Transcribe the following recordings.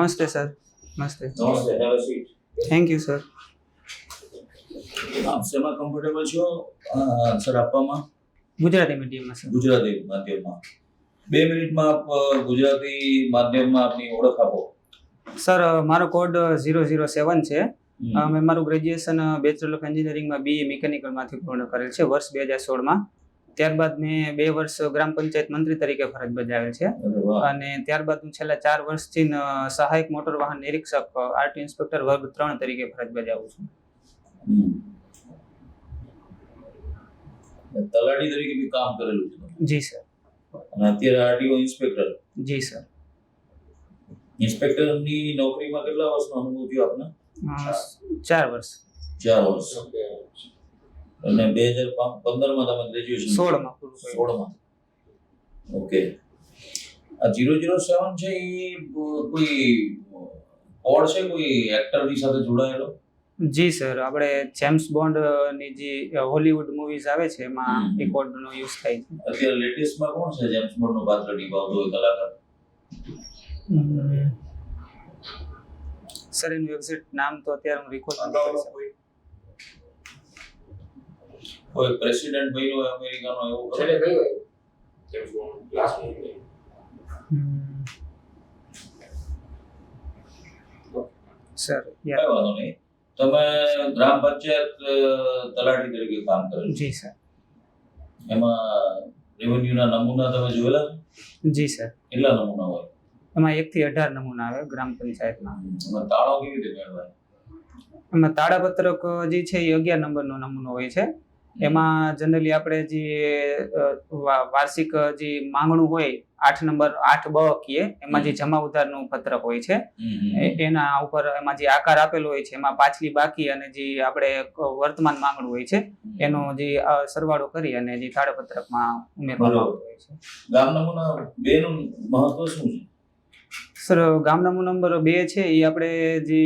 નમસ્તે સર. નમસ્તે. નમસ્તે. Have a seat. Thank you sir. આપ શેમાં કમ્ફર્ટેબલ છો આન્સર આપવામાં? ગુજરાતી મીડિયમમાં સર. ગુજરાતી માધ્યમમાં. 2 મિનિટમાં આપ ગુજરાતી માધ્યમમાં આપની ઓળખ આપો. સર મારો કોડ 007 છે. મેં મારું ગ્રેજ્યુએશન બેચલર ઓફ એન્જિનિયરિંગમાં BE મિકેનિકલમાંથી પૂર્ણ કરેલ છે વર્ષ 2016માં. ત્યારબાદ મેં 2 વર્ષ ગ્રામ પંચાયત મંત્રી તરીકે ફરજ બજાવેલ છે અને ત્યારબાદ હું છેલ્લા 4 વર્ષથી સહાયક મોટર વાહન નિરીક્ષક RT ઇન્સ્પેક્ટર વર્ગ 3 તરીકે ફરજ બજાવું છું. તલાટી તરીકે બી કામ કરેલું છે? જી સર. અને અત્યારે RTO ઇન્સ્પેક્ટર? જી સર. ઇન્સ્પેક્ટરની નોકરીમાં કેટલા વર્ષનો અનુભવ થયો આપને? 4 વર્ષ. 4 વર્ષ. અને 2015માં તમે ગ્રેજ્યુએશન? 16માં પૂરું કર્યું. 16માં. ઓકે. આ 007 છે એ કોઈ કોડ છે, કોઈ એક્ટરની સાથે જોડાયેલો? જી સર, આપણે જેમ્સ બોન્ડ ની જે હોલીવુડ મૂવીઝ આવે છે એમાં એ કોડનો યુઝ થાય છે. અત્યારે લેટેસ્ટમાં કોણ છે જેમ્સ બોન્ડનો પાત્ર નિભાવતો હોય કલાકાર? સર એનું એક્ઝેક્ટ નામ તો અત્યારે હું રિકોલ નથી કરી શકતો. કોઈ પ્રેસિડેન્ટ બન્યો હોય અમેરિકાનો એવો છેલ્લે કયો આવ્યો James bond last movie? Sir કઈ વાંધો નહીં. તમે ગ્રામ પંચાયત તલાટી તરીકે કામ કરેલું? જી સર. એમાં રેવન્યુના નમૂના તમે જોયેલા? જી સર. કેટલા નમૂના હોય? એમાં 1 થી 18 નમૂના આવે ગ્રામ પંચાયતમાં. એમાં તાળો કેવી રીતે મેળવાય? એમાં તાળાપત્રક જે છે એ 11 નંબરનો નમૂનો હોય છે. એમાં જનરલી આપણે જે વાર્ષિક જે માંગણું હોય 8 નંબર 8બ કહીએ, એમાં જે જમા ઉધારનું પત્રક હોય છે એના ઉપર એમાં જે આકાર આપેલો હોય છે એમાં પાછલી બાકી અને જે આપણે વર્તમાન માંગણું હોય છે એનો જે સરવાળો કરી અને જે તાળાપત્રકમાં ઉમેરવામાં હોય છે. ગામ નમૂના 2 નું મહત્વ શું છે? સર ગામ નમૂનો નંબર 2 છે એ આપણે જે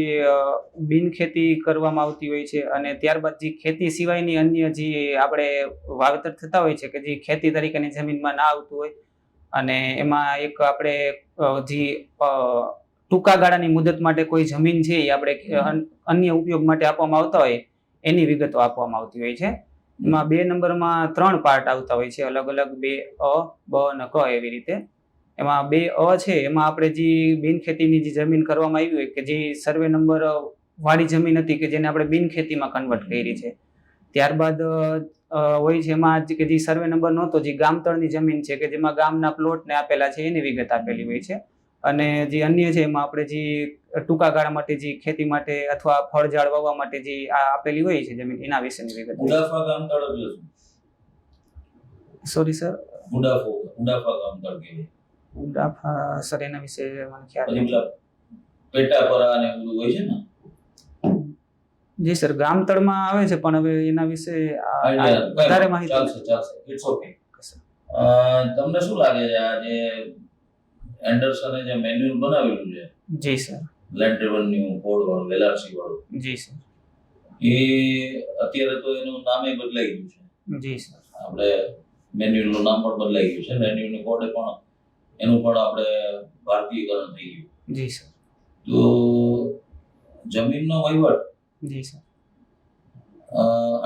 બિન ખેતી કરવામાં આવતી હોય છે અને ત્યારબાદ જે ખેતી સિવાયની અન્ય જે આપણે વાવેતર થતા હોય છે કે જે ખેતી તરીકેની જમીનમાં ના આવતું હોય અને એમાં એક આપણે જે ટૂંકા ગાળાની મુદત માટે કોઈ જમીન છે એ આપણે અન્ય ઉપયોગ માટે આપવામાં આવતા હોય એની વિગતો આપવામાં આવતી હોય છે. એમાં 2 નંબરમાં 3 પાર્ટ આવતા હોય છે, અલગ અલગ 2 અ, બ અને ક એવી રીતે. એમાં 2 અ છે એમાં આપણે જે બિન ખેતીની જે જમીન કરવામાં આવી હોય કે જે સર્વે નંબર વાળી જમીન હતી કે જેને આપણે બિન ખેતીમાં કન્વર્ટ કરી છે. ત્યારબાદ હોય છે એમાં કે જે સર્વે નંબર નહોતો જે ગામતળની જમીન છે કે જેમાં ગામના પ્લોટને આપેલા છે એની વિગત આપેલી હોય છે. અને જે અન્ય છે એમાં આપણે જે ટૂંકા ગાળા માટે જે ખેતી માટે અથવા ફળ ઝાડ વાવવા માટે જે આપેલી હોય છે જમીન એના વિશેની વિગત. મુડાફા ગામતળ એટલે શું? સોરી સર, મુડાફા ગામતળ કહેવાય. ઉડાફા સર એના વિશે મને ખ્યાલ પછી નથી. પેટાપરા ને બધું હોય છે ને? જી સર, ગામતળમાં આવે છે પણ હવે એના વિશે વધારે માહિતી ચાલશે. It's okay. તમને શું લાગે છે આ જે એન્ડરસને જે મેન્યુઅલ બનાવેલું છે? જી સર. લેન્ડ રેવન્યુ કોડ વાળું, LRC વાળું, જી સર. એ અત્યારે તો એનું નામે બદલાઈ ગયું છે. જી સર. આપણે મેન્યુઅલનું નામ પણ બદલાઈ ગયું છે, રેવન્યુ કોડ પણ એનું પણ આપણે ભારતીયકરણ થઈ ગયું. જી સર. તો જમીનનો વહીવટ, જી સર.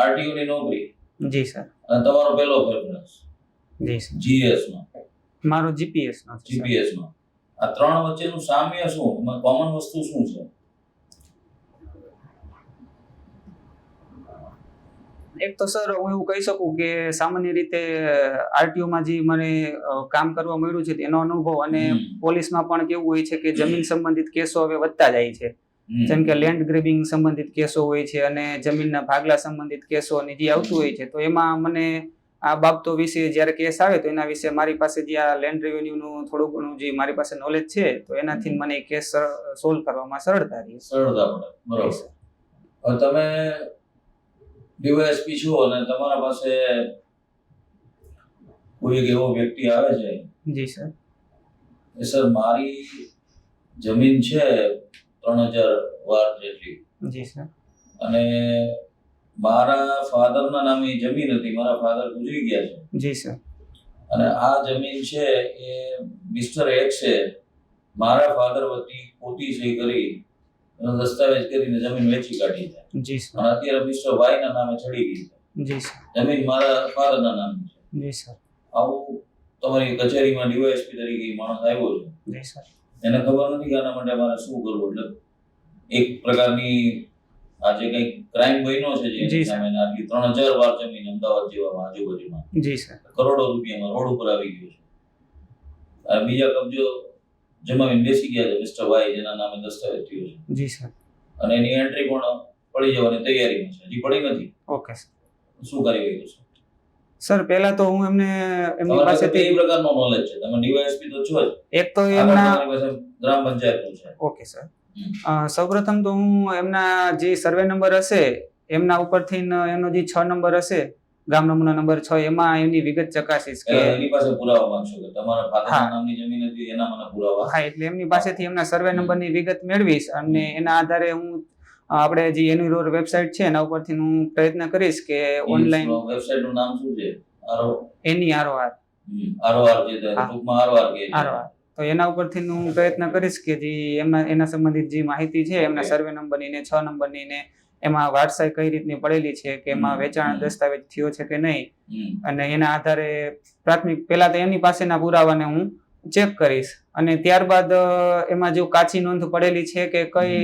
RTO ની નોકરી જી સર. અને તમારો પહેલો પ્રેફરન્સ જી સર. GS નો, મારો GPS નો છે. GPS નો, આ 3 વચ્ચેનું સામ્ય શું, એમાં કોમન વસ્તુ શું છે? એક તો સર હું એવું કહી શકું કે સામાન્ય રીતે RTO માં જે મને કામ કરવા મળ્યું છે એનો અનુભવ અને પોલીસમાં પણ કેવું હોય છે કે જમીન સંબંધિત કેસો હવે વધતા જાય છે. જેમ કે લેન્ડ ગ્રેબિંગ સંબંધિત કેસો હોય છે અને જમીનના ભાગલા સંબંધિત કેસો જે આવતું હોય છે તો એમાં મને આ બાબતો વિશે જ્યારે કેસ આવે તો એના વિશે મારી પાસે જે આ લેન્ડ રેવન્યુનું થોડું ઘણું જે મારી પાસે નોલેજ છે તો એનાથી મને કેસ સોલ્વ કરવામાં સરળતા રહી. સરળતા પડે. બરોબર. હવે તમે DYSP છો અને તમારા પાસે કોઈ એક એવો વ્યક્તિ આવે છે? જી સર. સર મારી જમીન છે 3000 વાર જેટલી. જી સર. અને મારા ફાધરના નામે જમીન હતી, મારા ફાધર ગુજરી ગયા છે. જી સર. અને આ જમીન છે એ મિસ્ટર એક્સે મારા ફાધર વતી ખોટી સહી કરી એનો દસ્તાવેજ કરીને જમીન વેચી કાઢી છે જી સર અને અત્યારે મિસ્ટર વાય ના નામે ચડી ગઈ છે. જી સર જમીન મારા ફાધરના નામે છે. જી સર આવું તમારી કચેરીમાં ડીવાયએસપી તરીકે ઈ માણસ આવ્યો છે. જી સર એને ખબર નથી કે આના માટે મારે શું કરવું. એટલે એક પ્રકારની આ જે કંઈક ક્રાઇમ બન્યો છે જે જી એની સર. સામે આટલી 3000 વાર જમીન અમદાવાદ જેવા આજુબાજુમાં જી સર કરોડો રૂપિયામાં રોડ ઉપર આવી ગયું છે. આ બીજા કબજો જમાવીને બેસી ગયા છે મિસ્ટર વાય જેના નામે દસ્તાવેજ થયો છે જી સર અને એની એન્ટ્રી પણ પડી જવાની તૈયારીમાં છે. હજી પડી નથી. Okay sir. શું કરી રહ્યું છે? સર પહેલા તો હું એમની તમારી પાસે પાસેથી કઈ પ્રકારનો નોલેજ છે? તમે ડીવાયએસપી તો છો જ. એક તો આગળ એમના તમારી પાસે ગ્રામ પંચાયતનું છે. Okay sir. સૌપ્રથમ તો હું એમના જે સર્વે નંબર હશે એમના ઉપરથી એમનો જે 6 નંબર હશે ગામ નમૂના નંબર 6 એમાં એમની વિગત ચકાસીશ કે એની પાસે પુરાવા માંગશો કે તમારા ફાધરના હા. નામની જમીન હતી એના મને પુરાવા. હા એટલે એમની પાસેથી એમના સર્વે નંબરની વિગત મેળવીશ અને એના આધારે હું આપણે જે એની વેબસાઇટ છે એના ઉપરથી હું પ્રયત્ન કરીશ કે ઓનલાઈન વેબસાઇટ નું નામ શું છે? આરો એની આરઓઆર આરઓઆર જે હા. ટૂંકમાં આરઓઆર કે છે. આરઓઆર તો એના ઉપરથી હું પ્રયત્ન કરીશ કે જે એના સંબંધિત જે માહિતી છે એમના Okay. સર્વે નંબરની ને 6 નંબરની ને એમાં વારસાઈ કઈ રીતની પડેલી છે કે એમાં વેચાણ દસ્તાવેજ થયો છે કે નહીં હમ. અને એના આધારે પ્રાથમિક પહેલા તો એમની પાસેના પુરાવાને હું ચેક કરીશ અને ત્યારબાદ એમાં જો કાચી નોંધ પડેલી છે કે કઈ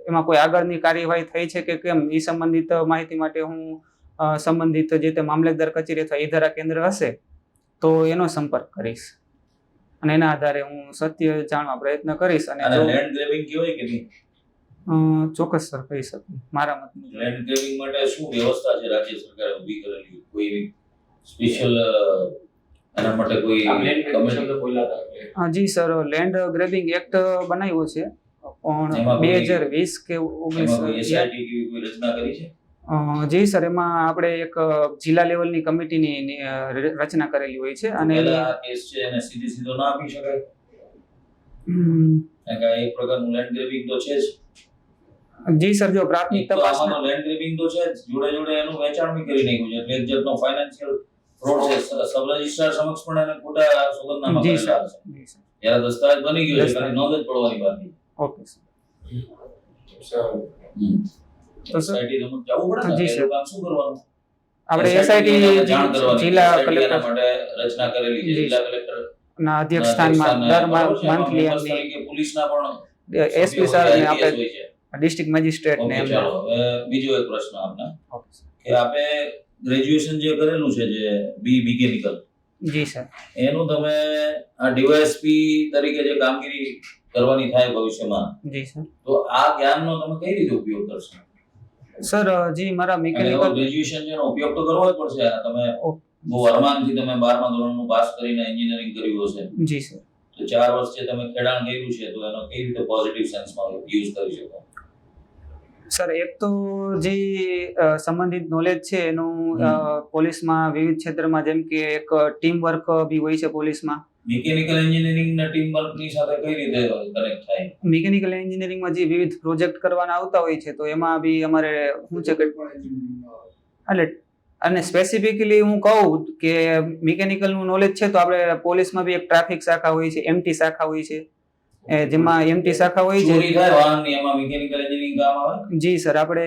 એમાં કોઈ આગળની કાર્યવાહી થઈ છે કે કેમ એ સંબંધિત માહિતી માટે હું સંબંધિત જે તે મામલતદાર કચેરી અથવા ઈ-ધારા કેન્દ્ર હશે તો એનો સંપર્ક કરીશ અને એના આધારે હું સત્ય જાણવા પ્રયત્ન કરીશ અને આને જો લેન્ડ ગ્રેબિંગ કહેવાય કે નહીં? ચોક્કસ સર કહી શકું મારા મત મુજબ. લેન્ડ ગ્રેબિંગ માટે શું વ્યવસ્થા છે રાજ્ય સરકારે ઊભી કરેલી? કોઈ સ્પેશિયલ એના માટે કોઈ આ મેન કમિટી? શબ્દ બોલ્યા હતા એટલે જી સર લેન્ડ ગ્રેબિંગ એક્ટ બનાવ્યો છે પણ એમાં કોઈ- 2020 કે એમાં કોઈ 19 SIT જેવી કોઈ રચના કરી છે? જી સર એમાં આપણે એક જિલ્લા લેવલની કમિટીની રચના કરેલી હોય છે અને પહેલા આ કેસ છે એને સીધો ના આપી શકાય? હમ, કારણ કે આ એક પ્રકારનું લેન્ડ ગ્રેબિંગ તો છે જ. જી સર જો પ્રાથમિક એક તો તપાસના આમાં લેન્ડ ગ્રેબિંગ તો છે જ, જોડે જોડે એનું વેચાણ બી કરી નાખ્યું છે. એટલે એક જાતનો ફાઇનાન્શિયલ ફ્રોડ છે. સબ રજિસ્ટ્રાર સમક્ષ પણ એને ખોટા સોગંદનામા જી કરેલા સર છે. જી સર જ્યારે દસ્તાવેજ બની ગયો છે દસ્તાવેજ. ખાલી નોંધ જ પડવાની બાકી. ઓકે સર તો સર સોસાયટી રમત જવું પડે ને જી એ સર. કામ શું કરવાનું? આપણે SIT એસઆઈટી ને જાણ કરવાની. જિલ્લા SIT એના કલેક્ટર માટે રચના કરેલી છે. જી જિલ્લા કલેક્ટર ના અધ્યક્ષ સ્થાનમાં દર મંથલી એમની તરીકે પોલીસના પણ એસપી સભ્યો સર હોય, ને IPS આપણે હોય છે. ડિસ્ટ્રિક્ટ મેજિસ્ટ્રેટ ને ઓકે, એમને ચાલો હવે બીજો એક પ્રશ્ન આપને ઓકે સર. કે આપે ગ્રેજ્યુએશન જે કરેલું છે જે બી મિકેનિકલ જી સર એનું તમે આ ડીવાયએસપી તરીકે જે કામગીરી કરવાની થાય ભવિષ્યમાં જી સર તો આ જ્ઞાનનો તમે કઈ રીતે ઉપયોગ કરશો? સર જી મારા મિકેનિકલ ગ્રેજ્યુએશન જેનો ઉપયોગ તો કરવો જ પડશે. આ તમે ઓકે. બહુ અરમાનથી તમે 12મા ધોરણનું પાસ કરીને એન્જિનિયરિંગ કર્યું હશે જી સર તો 4 વર્ષ જે તમે ખેડાણ કર્યું છે તો એનો કઈ રીતે પોઝિટિવ સેન્સમાં યુઝ કરી શકો? સર એક તો જે સંબંધિત નોલેજ છે એનું પોલીસમાં વિવિધ ક્ષેત્રમાં જેમ કે એક ટીમ વર્ક બી હોય છે પોલીસમાં. મિકેનિકલ એન્જિનિયરિંગના ટીમ વર્કની સાથે કઈ રીતે કનેક્ટ થાય? મિકેનિકલ એન્જિનિયરિંગમાં જે વિવિધ પ્રોજેક્ટ કરવાના આવતા હોય છે તો એમાં બી અમારે શું છે કે એટલે અને સ્પેસિફિકલી હું કહું કે મિકેનિકલનું નોલેજ છે તો આપણે પોલીસમાં બી એક ટ્રાફિક શાખા હોય છે, એમટી શાખા હોય છે જેમાં એમટી શાખા હોય ચોરી છે. થાય વાહનની એમાં મિકેનિકલ એન્જિનિયરિંગ કામ આવે? જી સર આપણે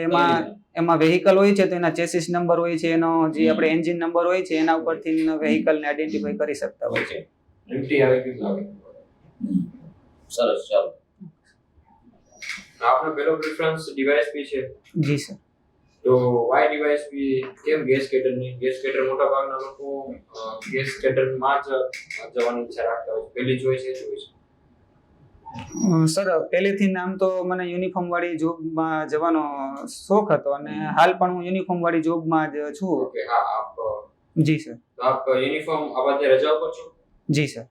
એમાં વેહિકલ હોય છે તો એના ચેસિસ નંબર હોય છે, એનો જે આપણે એન્જિન નંબર હોય છે એના ઉપરથી વેહિકલને આઈડેન્ટિફાઈ કરી શકતા હોય છે. ઓકે, એમટી આવી ગયું લાગે સરસ, ચાલો. આપનો પહેલો પ્રેફરન્સ ડીવાયએસપી છે જી સર તો વાય ડીવાયએસપી કેમ ગેસ કેટર નહીં? ગેસ કેટર મોટા ભાગના લોકો ગેસ કેટરમાં જ જવાની ઈચ્છા રાખતા હોય છે. પહેલી ચોઈસ એ જ હોય છે. સર પહેલેથી નામ તો મને યુનિફોર્મ વાળી જોબમાં જવાનો શોખ હતો અને હાલ પણ હું યુનિફોર્મ વાળી જોબમાં જ છું. ઓકે, હા, આપ જી સર યુનિફોર્મ આ બધે રજા ઉપર છો? જી સર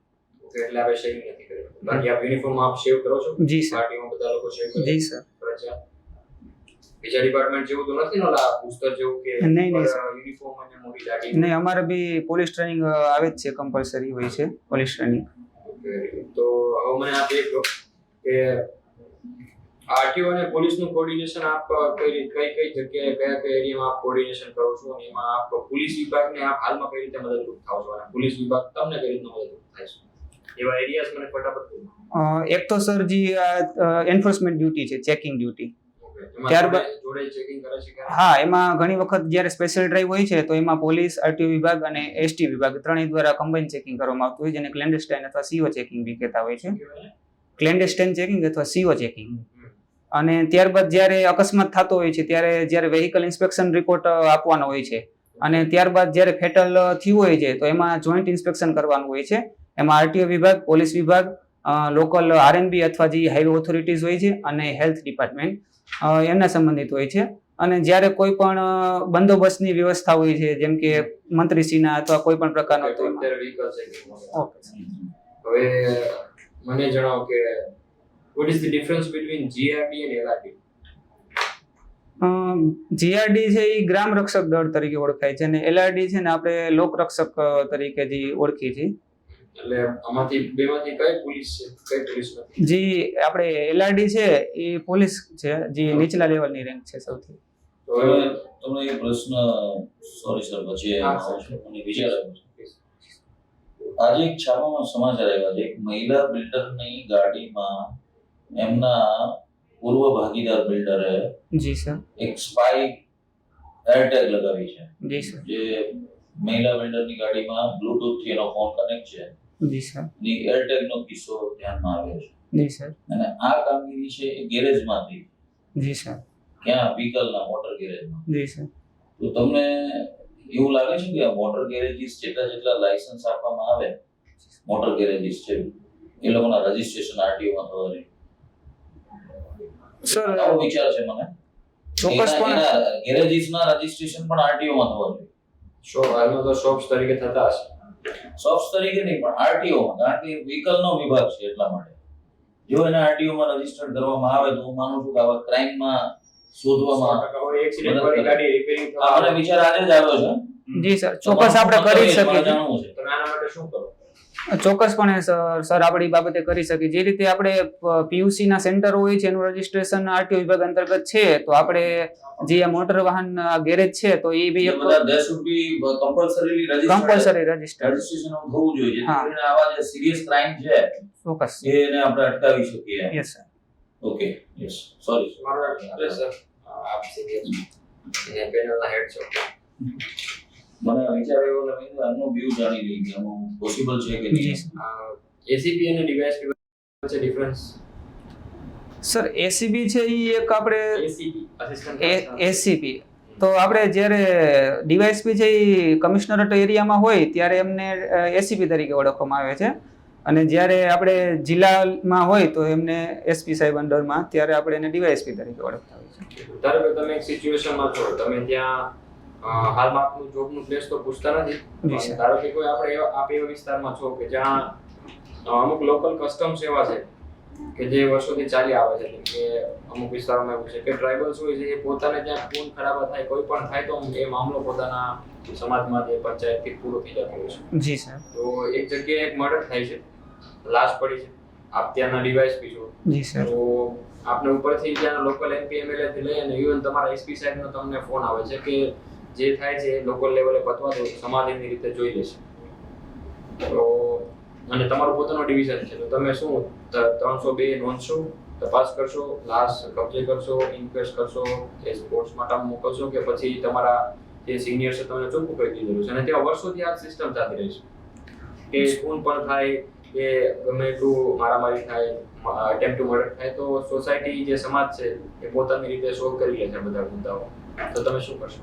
ઓકે, એટલે આપણે શેવિંગ નથી કર્યું. બાકી આપ યુનિફોર્મ આપ શેવ કરો છો? જી સર પાર્ટીમાં બધા લોકો શેવ કરે જી સર રજા. બીજા ડિપાર્ટમેન્ટ જેવું તો નથી ને ઓલા પુસ્તક જેવું કે નહીં, નહીં, સર. યુનિફોર્મ અને મોટી દાઢી? નહીં અમારે બી પોલીસ ટ્રેનિંગ આવે જ છે, કમ્પલસરી હોય છે પોલીસ ટ્રેનિંગ. ઓકે, તો હવે મને આપ એ કહો કે આરટીઓ અને પોલીસનું કોઓર્ડિનેશન આપ કઈ જગ્યાએ કયા એરિયામાં આપ કોઓર્ડિનેશન કરો છો અને એમાં આપ પોલીસ વિભાગને આપ હાલમાં કઈ રીતે મદદરૂપ થાવ છો અને પોલીસ વિભાગ તમને કઈ રીતના મદદરૂપ થાય છે? એવા એરિયાઝ મને ફટાફટ કહો. એક તો સર જે એન્ફોર્સમેન્ટ ડ્યુટી છે, ચેકિંગ ડ્યુટી. Okay. એમાં ત્યારબાદ- જોડે ચેકિંગ કરે છે કે હા, એમાં ઘણી વખત જ્યારે સ્પેશિયલ ડ્રાઈવ હોય છે તો એમાં પોલીસ, આરટીઓ વિભાગ અને એસટી વિભાગ ત્રણેય દ્વારા કમ્બાઈન ચેકિંગ કરવામાં આવતું હોય, જેને ક્લેન્ડેસ્ટાઇન અથવા સીઓ ચેકિંગ બી કહેતા હોય છે. શું કહેવાય? ક્લેન્ડેસ્ટાઇન ચેકિંગ અથવા સીઓ ચેકિંગ. અને ત્યારબાદ જ્યારે અકસ્માત થતો હોય છે ત્યારે જ્યારે વેહિકલ ઇન્સ્પેક્શન રિપોર્ટ આપવાનો હોય છે અને ત્યારબાદ જ્યારે ફેટલ થયું હોય છે તો એમાં જોઈન્ટ ઇન્સ્પેક્શન કરવાનું હોય છે. એમાં આરટીઓ વિભાગ, પોલીસ વિભાગ, લોકલ આરએનબી અથવા જે હાઈવે ઓથોરિટીઝ હોય છે અને હેલ્થ ડિપાર્ટમેન્ટ એમના સંબંધિત હોય છે. અને જ્યારે કોઈ પણ બંદોબસ્તની વ્યવસ્થા હોય છે, જેમ કે મંત્રીશ્રીના અથવા કોઈ પણ પ્રકારનો, તો એમાં અત્યારે vehicle checking. ઓકે. હવે મને જણાવો કે what is the difference between GRD and LRD? GRD છે એ ગ્રામ રક્ષક દળ તરીકે ઓળખાય છે અને એલઆરડી છે ને આપણે લોક રક્ષક તરીકે જે ઓળખીએ છીએ. એટલે આમાંથી બેમાંથી કઈ પોલીસ છે, કઈ પોલીસ નથી? જે આપણે એલઆરડી છે એ પોલીસ છે, જે નીચલા લેવલની રેન્ક છે સૌથી. તો તમને એ પ્રશ્ન, સોરી સર, પછી હા, આવું છું. મને વિચાર આવ્યો છે. આજે એક છાપામાં સમાચાર આવ્યા છે, એક મહિલા બિલ્ડરની ગાડીમાં એમના પૂર્વ ભાગીદાર બિલ્ડરે જી સર. એક સ્પાય એરટેગ લગાવી છે. જી સર. જે મહિલા બિલ્ડરની ગાડીમાં બ્લૂટૂથ થી એનો ફોન કનેક્ટ છે, જી સર. ની એરટેગ નો કિસ્સો ધ્યાનમાં આવ્યો છે. જી સર. અને આ કામગીરી છે એ ગેરેજમાં થઈ, જી સર. ક્યાં? વ્હીકલના મોટર ગેરેજમાં. જી સર. તો તમને એવું લાગે છે કે આ મોટર ગેરેજીસ જેટલા લાયસન્સ આપવામાં આવે, મોટર ગેરેજીસ છે એ લોકોના રજીસ્ટ્રેશન આરટીઓ માં થવા જોઈએ? સર આવો વિચાર છે મને. ચોક્કસપણે ગેરેજીસના રજીસ્ટ્રેશન પણ આરટીઓ માં થવા જોઈએ. હાલમાં તો શોપ્સ તરીકે થતા હશે. શોપ્સ તરીકે નહીં, પણ આરટીઓ માં, કારણ કે વ્હીકલ નો વિભાગ છે એટલા માટે. જો એને આરટીઓ માં રજીસ્ટર્ડ કરવામાં આવે તો હું માનું છું કે આવા ક્રાઇમ માં શોધવામાં કોઈ એક્સિડન્ટ વાળી ગાડી રિપેરિંગ આ મને વિચાર આજે જ આવ્યો છે. જી સર, ચોક્કસ આપણે કરી જ શકીએ છીએ. જાણવું છે. તો આના માટે શું કરો? ચોક્કસપણે સર આપણે એ બાબતે કરી શકીએ. જે રીતે આપણે પીયુસી ના સેન્ટર હોય છે એનું રજીસ્ટ્રેશન આરટીઓ વિભાગ અંતર્ગત છે, તો આપણે જે આ મોટર વાહન ગેરેજ છે તો એ બી એ બધા there should be compulsorily registered. Compulsory register. Registration થવું જોઈએ, જેથી હા. કરીને આવા જે સિરિયસ ક્રાઇમ છે ચોક્કસ. એને આપણે અટકાવી શકીએ. Yes sir. Okay, yes, sorry. મારો એડ્રેસ આપ સિનિયર એ પેનલના હેડ છો. મને વિચાર આવ્યો એટલે મેં કીધું આનો વ્યૂ જાણી લઈ કે આનું પોસિબલ છે કે જી નહીં. સર. એસીપી અને ડીવાયએસપી વચ્ચે ડિફરન્સ? સર એસીબી છે એ એક આપણે એસીપી અસિસ્ટન્ટ એસીપી તો આપણે જ્યારે ડીવાયએસપી છે એ કમિશનરેટ એરિયામાં હોય ત્યારે એમને એસીપી તરીકે ઓળખવામાં આવે છે અને જ્યારે આપણે જિલ્લામાં હોય તો એમને એસપી સાહેબ અંડરમાં, ત્યારે આપણે એને ડીવાયએસપી તરીકે ઓળખતા હોય છે. ધારો કે તમે એક સિચ્યુએશનમાં છો, તમે ત્યાં હાલમાં આપનું જોબનું પ્લેસ તો પૂછતા નથી, જી સર. ધારો કે કોઈ આપણે આપ એવા વિસ્તારમાં છો કે જ્યાં અમુક લોકલ કસ્ટમ્સ એવા છે કે જે વર્ષોથી ચાલી આવે છે, જેમ કે અમુક વિસ્તારોમાં એવું છે કે ટ્રાઇબલ્સ હોય છે એ પોતાને ત્યાં ખૂન ખરાબા થાય, કોઈ પણ થાય તો એ મામલો પોતાના સમાજમાં જે પંચાયતથી પૂરો થઈ જતો હોય છે. જી સર. તો એક જગ્યાએ એક મર્ડર થાય છે, લાશ પડી છે, આપ ત્યાંના ડીવાયએસપી છો, જી સર. તો આપને ઉપરથી ત્યાંના લોકલ એમપી એમએલએ થી લઈ અને ઇવન તમારા એસપી સાહેબનો તમને ફોન આવે છે કે જે થાય છે એ લોકલ લેવલે પતવા દો, સમાજ એની રીતે જોઈ લેશે. તો અને તમારું પોતાનું ડિવિઝન છે, તો તમે શું 302 નોંધશો, તપાસ કરશો, લાશ કબજે કરશો, ઇન્ક્વેસ્ટ કરશો, એ પોસ્ટમોર્ટમ મોકલશો, કે પછી તમારા જે સિનિયર છે તમને ચોખ્ખું કહી દીધેલું છે અને ત્યાં વર્ષોથી આ સિસ્ટમ ચાલી રહી છે કે ખૂન પણ થાય કે ગમે એટલું મારામારી થાય, અટેમ્પ્ટ ટુ મર્ડર થાય, તો સોસાયટી જે સમાજ છે એ પોતાની રીતે સોલ્વ કરી લે છે બધા મુદ્દાઓ. તો તમે શું કરશો?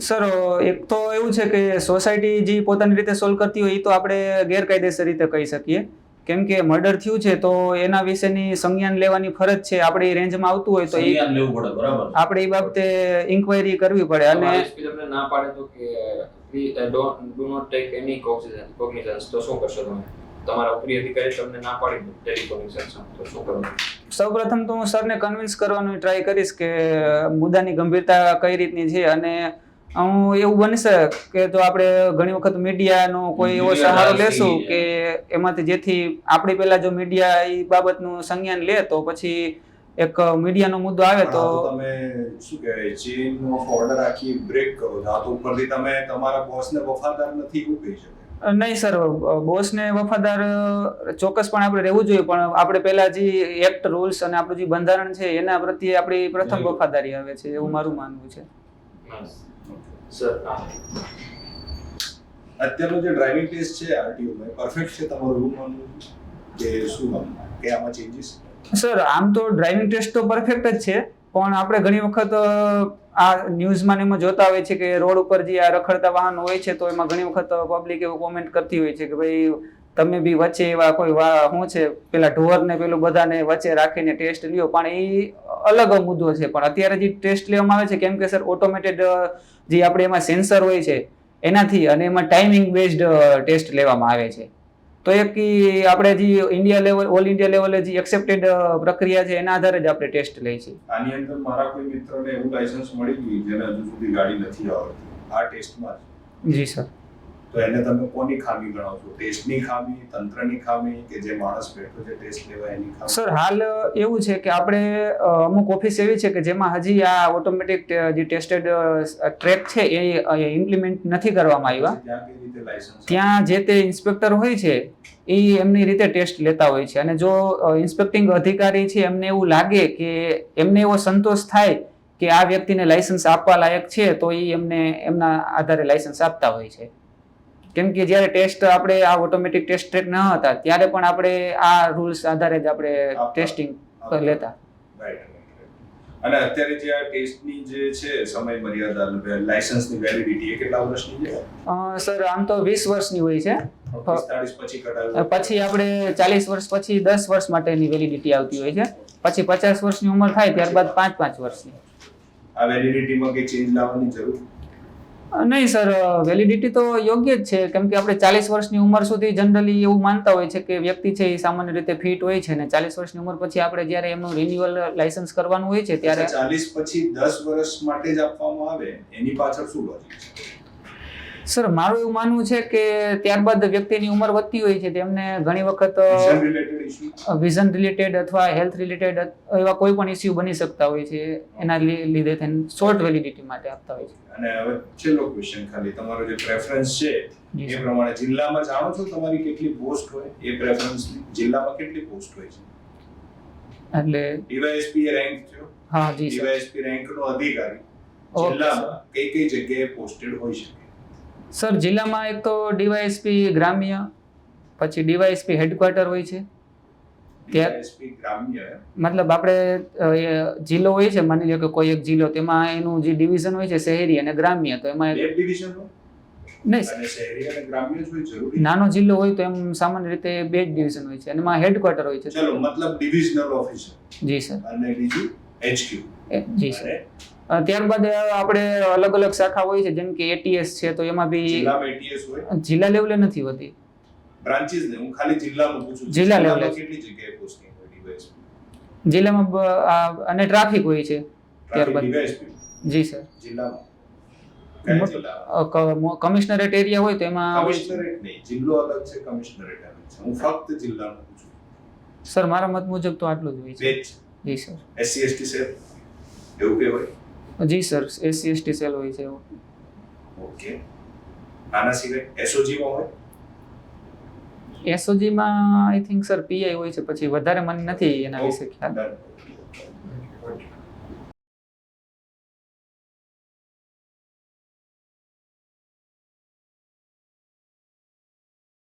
સર એક તો એવું છે કે સોસાયટી જે પોતાની રીતે સોલ્વ કરતી હોય એ તો આપણે ગેરકાયદેસર રીતે કહી શકીએ, કેમ કે મર્ડર થયું છે તો એના વિશેની સંજ્ઞાન લેવાની ફરજ છે, આપણી રેન્જમાં આવતું હોય તો એ સંજ્ઞાન લેવું પડે, બરાબર. આપણે એ બાબતે ઇન્ક્વાયરી કરવી પડે. અને એસપી તમને ના પાડે તો કે do not take any cognizance, તો શું કરશો તમે? તમારા ઉપરી અધિકારી તમને ના પાડી દે ટેલિકોગ્નિઝન્સ, તો શું કરો? સૌપ્રથમ તો હું સરને કન્વિન્સ કરવાનું ટ્રાય કરીશ કે મુદ્દાની ગંભીરતા કઈ રીતની છે અને હું એવું બનશે કે જો આપણે ઘણી વખત મીડિયાનો કોઈ એવો સહારો લેશું કે એમાંથી જેથી આપણે પહેલા જો મીડિયા એ બાબતનું સંજ્ઞાન લે તો પછી એક મીડિયાનો મુદ્દો આવે તો તમે શું કહેવાય ચેઇન ઓફ ઓર્ડર આખી બ્રેક કરો છો. આ તો ઉપરથી તમે તમારા બોસને વફાદાર નથી એવું કહી શકે. નહીં સર, બોસને વફાદાર ચોક્કસપણે આપણે રહેવું જોઈએ, પણ આપણે પહેલા જે એક્ટ રૂલ્સ અને આપણું જે બંધારણ છે એના પ્રત્યે આપણી પ્રથમ વફાદારી આવે છે, એવું મારું માનવું છે. સર અત્યારનો જે ડ્રાઇવિંગ ટેસ્ટ છે આરટીઓમાં પરફેક્ટ છે તમારું એવું માનવું કે શું માનવું કે આમાં ચેન્જીસ? સર, આમ તો ડ્રાઇવિંગ ટેસ્ટ તો પરફેક્ટ જ છે, પણ આપણે ઘણી વખત આ ન્યૂઝમાં ને એમાં જોતા હોય છે કે રોડ ઉપર જે આ રખડતા વાહનો હોય છે તો એમાં ઘણી વખત પબ્લિક એવું કોમેન્ટ કરતી હોય છે કે ભાઈ તમે બી વચ્ચે એવા કોઈ શું છે પેલા ઢોરને પેલું બધાને વચ્ચે રાખીને ટેસ્ટ લ્યો, પણ એ અલગ મુદ્દો છે. પણ અત્યારે જે ટેસ્ટ લેવામાં આવે છે, કેમ કે સર ઓટોમેટેડ જે આપણે એમાં સેન્સર હોય છે એનાથી, અને એમાં ટાઈમિંગ બેઝડ ટેસ્ટ લેવામાં આવે છે. તો એક આપણે જે ઇન્ડિયા લેવલ ઓલ ઇન્ડિયા લેવલે જે એક્સેપ્ટેડ પ્રક્રિયા છે એના આધારે જ આપણે ટેસ્ટ લઈએ છીએ. આની અંદર મારા કોઈ મિત્રને એવું લાયસન્સ મળી ગયું જેને હજુ સુધી ગાડી નથી આવડતી આ ટેસ્ટમાં જ, જી સર. તો એને તમે કોની ખામી ગણાવો છો? ટેસ્ટની ખામી, તંત્રની ખામી, કે જે માણસ બેઠો છે ટેસ્ટ લેવા એની ખામી? સર, હાલ એવું છે કે આપણે અમુક ઓફિસ એવી છે કે જેમાં હજી આ ઓટોમેટિક જે ટેસ્ટેડ ટ્રેક છે એ ઇમ્પ્લિમેન્ટ નથી કરવામાં આવ્યા. ત્યાં કઈ રીતે લાયસન્સ? ત્યાં જે તે ઇન્સ્પેક્ટર હોય છે એ એમની રીતે ટેસ્ટ લેતા હોય છે, અને જો ઇન્સ્પેક્ટિંગ અધિકારી છે એમને એવું લાગે કે એમને એવો સંતોષ થાય કે આ વ્યક્તિને લાયસન્સ આપવા લાયક છે તો એ એમને એમના આધારે લાયસન્સ આપતા હોય છે. કેમ કે જ્યારે ટેસ્ટ આપણે આ ઓટોમેટિક ટેસ્ટ ટ્રેક ન હતા ત્યારે પણ આપણે આ રૂલ્સ આધારે જ આપણે ટેસ્ટિંગ લેતા. રાઈટ. અને અત્યારે જે આ ટેસ્ટની જે છે સમય મર્યાદા લાયસન્સની વેલિડિટી એ કેટલા વર્ષની છે? સર, આમ તો 20 વર્ષની હોય છે, 45 પછી કઢાવી પછી આપણે 40 વર્ષ પછી 10 વર્ષ માટેની વેલિડિટી આવતી હોય છે, પછી 50 વર્ષની ઉંમર થાય ત્યારબાદ 5 વર્ષની. આ વેલિડિટીમાં કઈ ચેન્જ લાવવાની જરૂર? નહીં સર, વેલિડિટી તો યોગ્ય જ છે, કેમ કે આપણે 40 વર્ષની ઉંમર સુધી જનરલી એવું માનતા હોય છે કે વ્યક્તિ છે એ સામાન્ય રીતે ફિટ હોય છે, ને 40 વર્ષની ઉંમર પછી આપણે જ્યારે એમનું રિન્યુઅલ લાયસન્સ કરવાનું હોય છે ત્યારે 40 પછી 10 વર્ષ માટે જ આપવામાં આવે, એની પાછળ શું લોજિક છે? સર, મારું એવું માનવું છે કે ત્યારબાદ વ્યક્તિની ઉંમર વધતી હોય છે તેમને ઘણી વખત vision related issue, vision related અથવા હેલ્થ રિલેટેડ એવા કોઈ પણ ઇસ્યુ બની શકતા હોય છે, એના લીધે થઈને શોર્ટ વેલિડિટી માટે આપતા હોય છે. અને હવે છેલ્લો ક્વેશ્ચન, ખાલી તમારો જે પ્રેફરન્સ છે જી એ સર. પ્રમાણે જિલ્લામાં જાણો છો તમારી કેટલી પોસ્ટ હોય? એ પ્રેફરન્સની જિલ્લામાં કેટલી પોસ્ટ હોય છે? એટલે ડીવાયએસપી રેન્ક થયો, હા જી સર. ડીવાયએસપી રેન્કનો અધિકારી ઓકે જિલ્લામાં કઈ કઈ જગ્યાએ પોસ્ટેડ હોઈ શકે? સર, જિલ્લામાં એક તો ડીવાયએસપી ગ્રામ્ય, પછી ડીવાયએસપી હેડક્વાર્ટર હોય છે. ડીવાયએસપી ગ્રામ્ય, મતલબ આપણે જિલ્લો હોય છે, માની લો કે કોઈ એક જિલ્લો, તેમાં એનું જે ડિવિઝન હોય છે શહેરી અને ગ્રામ્ય, તો એમાં બે ડિવિઝન હોય નહીં, અને શહેરી અને ગ્રામ્ય જ હોય જરૂરી? નાનો જિલ્લો હોય તો એમ સામાન્ય રીતે 2 જ ડિવિઝન હોય છે, અને એમાં હેડક્વાર્ટર હોય છે. ચલો, મતલબ ડિવિઝનલ ઓફિસર જી સર. અને બીજું HQ. જી સર. ત્યારબાદ આપણે અલગ અલગ શાખા હોય છે, જેમ કે એટીએસ છે, તો એમાં બી જિલ્લામાં ATS હોય, જિલ્લા લેવલે નથી હોતી. બ્રાન્ચીસ ને હું ખાલી જિલ્લામાં પૂછું છું. જિલ્લા level. જિલ્લામાં કેટલી જગ્યાએ પોસ્ટિંગ હોય DYSP? જિલ્લામાં અને ટ્રાફિક હોય છે. ત્યારબાદ DYSP જી સર. જિલ્લામાં કયા જિલ્લામાં? કમિશનરેટ એરિયા હોય તો એમાં કમિશનરેટ નહીં, જિલ્લો અલગ છે, કમિશનરેટ અલગ છે. હું ફક્ત જિલ્લાનું પૂછું. સર, મારા મત મુજબ તો આટલું જ હોય છે. બે જ જી સર. SC ST સેલ એવું કે હોય? જી સર, SC ST સેલ હોય છે એવો. ઓકે. આના સિવાય SOG માં હોય? એસઓજી માં આઈ થિંક સર પીઆઈ હોય છે, પછી વધારે મને નથી એના વિશે ખ્યાલ. Done.